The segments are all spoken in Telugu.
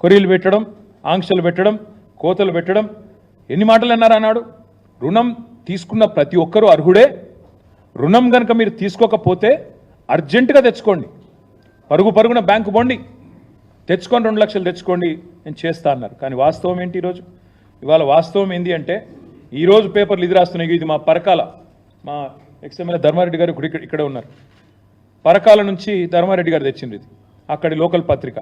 కొరీలు పెట్టడం, ఆంక్షలు పెట్టడం, కోతలు పెట్టడం, ఎన్ని మాటలు అన్నారు అన్నాడు. రుణం తీసుకున్న ప్రతి ఒక్కరూ అర్హుడే. రుణం కనుక మీరు తీసుకోకపోతే అర్జెంటుగా తెచ్చుకోండి, పరుగున బ్యాంకు పోండి, తెచ్చుకొని 2 లక్షలు తెచ్చుకోండి, నేను చేస్తా అన్నారు. కానీ వాస్తవం ఏంటి ఈరోజు? ఇవాళ వాస్తవం ఏంటి అంటే ఈరోజు పేపర్లు ఇది రాస్తున్నాయి. ఇది మా పరకాల, మా ఎక్స్ఎమ్మెల్యే ధర్మారెడ్డి గారు ఇక్కడే ఉన్నారు. పరకాల నుంచి ధర్మారెడ్డి గారు తెచ్చింది ఇది, అక్కడి లోకల్ పత్రిక.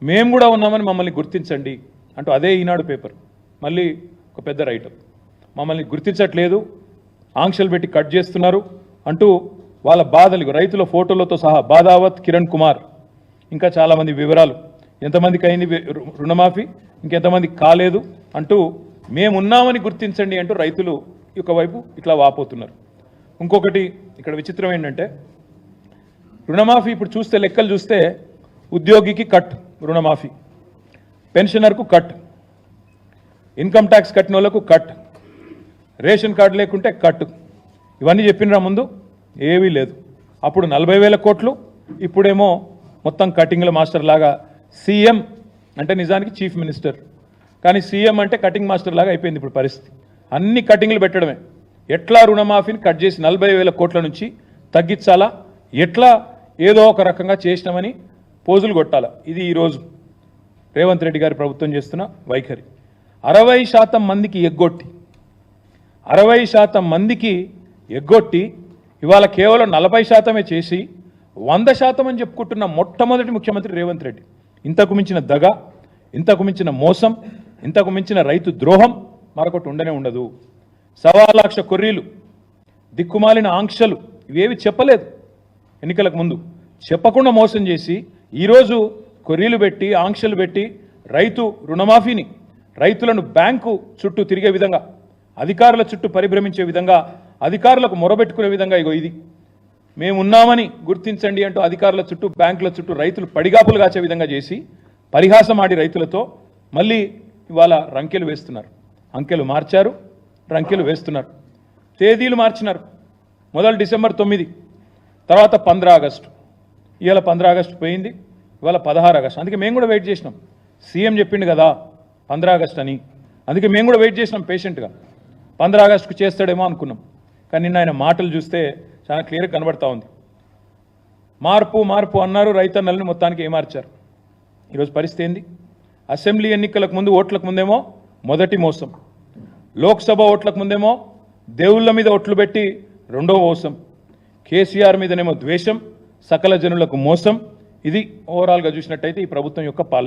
మేము కూడా ఉన్నామని మమ్మల్ని గుర్తించండి అంటూ అదే ఈనాడు పేపర్ మళ్ళీ ఒక పెద్ద రైటప్. మమ్మల్ని గుర్తించట్లేదు, ఆంక్షలు పెట్టి కట్ చేస్తున్నారు అంటూ వాళ్ళ బాధలు రైతుల ఫోటోలతో సహా బాదావత్ కిరణ్ కుమార్ ఇంకా చాలామంది వివరాలు, ఎంతమందికి అయింది రుణమాఫీ, ఇంకెంతమందికి కాలేదు అంటూ మేమున్నామని గుర్తించండి అంటూ రైతులు ఒకవైపు ఇట్లా వాపోతున్నారు. ఇంకొకటి ఇక్కడ విచిత్రం ఏంటంటే రుణమాఫీ ఇప్పుడు చూస్తే లెక్కలు చూస్తే ఉద్యోగికి కట్ రుణమాఫీ, పెన్షనర్కు కట్, ఇన్కమ్ ట్యాక్స్ కట్టిన వాళ్ళకు కట్, రేషన్ కార్డు లేకుంటే కట్. ఇవన్నీ చెప్పినరా ముందు? ఏవీ లేదు. అప్పుడు 40,000 కోట్లు, ఇప్పుడేమో మొత్తం కటింగ్ల మాస్టర్ లాగా. సీఎం అంటే నిజానికి చీఫ్ మినిస్టర్, కానీ సీఎం అంటే కటింగ్ మాస్టర్ లాగా అయిపోయింది ఇప్పుడు పరిస్థితి. అన్ని కటింగ్లు పెట్టడమే. ఎట్లా రుణమాఫీని కట్ చేసి 40,000 కోట్ల నుంచి తగ్గించాలా, ఎట్లా ఏదో ఒక రకంగా చేసినామని పోజులు కొట్టాలా. ఇది ఈరోజు రేవంత్ రెడ్డి గారి ప్రభుత్వం చేస్తున్న వైఖరి. 60% మందికి ఎగ్గొట్టి 60% మందికి ఎగ్గొట్టి ఇవాళ కేవలం 40% చేసి 100% అని చెప్పుకుంటున్న మొట్టమొదటి ముఖ్యమంత్రి రేవంత్ రెడ్డి. ఇంతకు మించిన దగ, ఇంతకు మించిన మోసం, ఇంతకు మించిన రైతు ద్రోహం మరొకటి ఉండనే ఉండదు. 1.25 లక్ష కొర్రీలు, దిక్కుమాలిన ఆంక్షలు, ఇవేవి చెప్పలేదు ఎన్నికలకు ముందు. చెప్పకుండా మోసం చేసి ఈరోజు కొర్రీలు పెట్టి ఆంక్షలు పెట్టి రైతు రుణమాఫీని రైతులను బ్యాంకు చుట్టూ తిరిగే విధంగా, అధికారుల చుట్టూ పరిభ్రమించే విధంగా, అధికారులకు మొరబెట్టుకునే విధంగా ఇగో ఇది మేమున్నామని గుర్తించండి అంటూ అధికారుల చుట్టూ బ్యాంకుల చుట్టూ రైతులు పడిగాపులు కాచే విధంగా చేసి పరిహాసం ఆడి రైతులతో మళ్ళీ ఇవాళ రంకెలు వేస్తున్నారు. అంకెలు మార్చారు, రంకెలు వేస్తున్నారు, తేదీలు మార్చినారు. మొదలు డిసెంబర్ 9, తర్వాత 15 ఆగస్టు, ఇవాళ 15 ఆగస్టు పోయింది, ఇవాళ 16 ఆగస్టు. అందుకే మేము కూడా వెయిట్ చేసినాం. సీఎం చెప్పిండు కదా 15 ఆగస్టు అని, అందుకే మేము కూడా వెయిట్ చేసినాం పేషెంట్గా. 15 ఆగస్టుకు చేస్తాడేమో అనుకున్నాం, కానీ నిన్న ఆయన మాటలు చూస్తే చాలా క్లియర్గా కనబడతా ఉంది. మార్పు మార్పు అన్నారు, రైతన్నల్ని మొత్తానికి ఏమార్చారు. ఈరోజు పరిస్థితి ఏంది? అసెంబ్లీ ఎన్నికలకు ముందు ఓట్లకు ముందేమో మొదటి మోసం, లోక్సభ ఓట్లకు ముందేమో దేవుళ్ళ మీద ఓట్లు పెట్టి రెండో మోసం, కేసీఆర్ మీదనేమో ద్వేషం, సకల జనులకు మోసం. ఇది ఓవరాల్గా చూసినట్టయితే ఈ ప్రభుత్వం యొక్క పాలన.